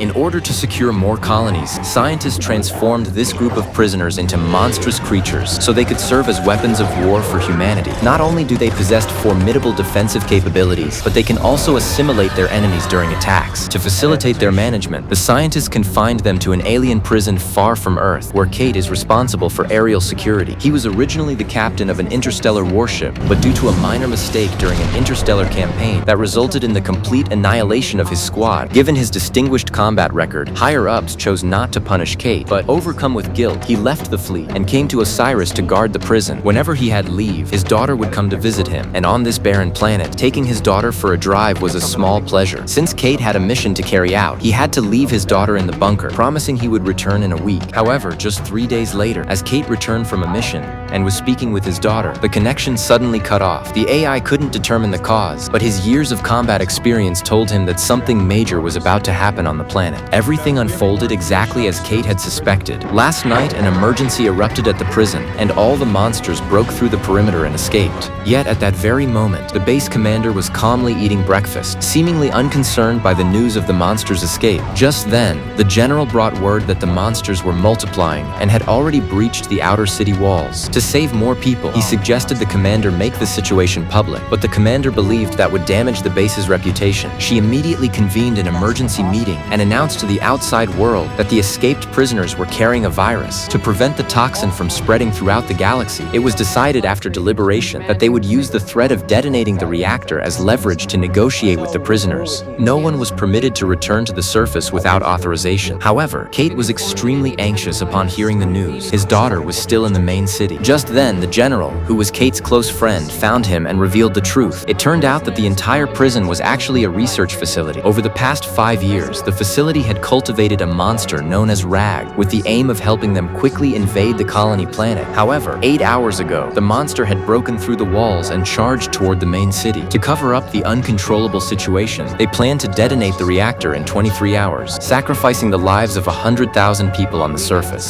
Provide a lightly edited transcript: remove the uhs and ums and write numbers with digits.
In order to secure more colonies, scientists transformed this group of prisoners into monstrous creatures so they could serve as weapons of war for humanity. Not only do they possess formidable defensive capabilities, but they can also assimilate their enemies during attacks. To facilitate their management, the scientists confined them to an alien prison far from Earth, where Kate is responsible for aerial security. He was originally the captain of an interstellar warship, but due to a minor mistake during an interstellar campaign that resulted in the complete annihilation of his squad. Given his distinguished combat record, higher-ups chose not to punish Kate, but overcome with guilt, he left the fleet and came to Osiris to guard the prison. Whenever he had leave, his daughter would come to visit him, and on this barren planet, taking his daughter for a drive was a small pleasure. Since Kate had a mission to carry out, he had to leave his daughter in the bunker, promising he would return in a week. However, just 3 days later, as Kate returned from a mission and was speaking with his daughter, the connection suddenly cut off. The AI couldn't determine the cause, but his years of combat experience told him that something major was about to happen on the planet. Everything unfolded exactly as Kate had suspected. Last night, an emergency erupted at the prison, and all the monsters broke through the perimeter and escaped. Yet at that very moment, the base commander was calmly eating breakfast, seemingly unconcerned by the news of the monsters' escape. Just then, the general brought word that the monsters were multiplying and had already breached the outer city walls. To save more people, he suggested the commander make the situation public, but the commander believed that would damage the base's reputation. She immediately convened an emergency meeting and announced to the outside world that the escaped prisoners were carrying a virus. To prevent the toxin from spreading throughout the galaxy, it was decided after deliberation that they would use the threat of detonating the reactor as leverage to negotiate with the prisoners. No one was permitted to return to the surface without authorization. However, Kate was extremely anxious upon hearing the news. His daughter was still in the main city. Just then, the general, who was Kate's close friend, found him and revealed the truth. It turned out that the entire prison was actually a research facility. Over the past 5 years, the facility had cultivated a monster known as Rag, with the aim of helping them quickly invade the colony planet. However, 8 hours ago, the monster had broken through the walls and charged toward the main city. To cover up the uncontrollable situation, they planned to detonate the reactor in 23 hours, sacrificing the lives of 100,000 people on the surface.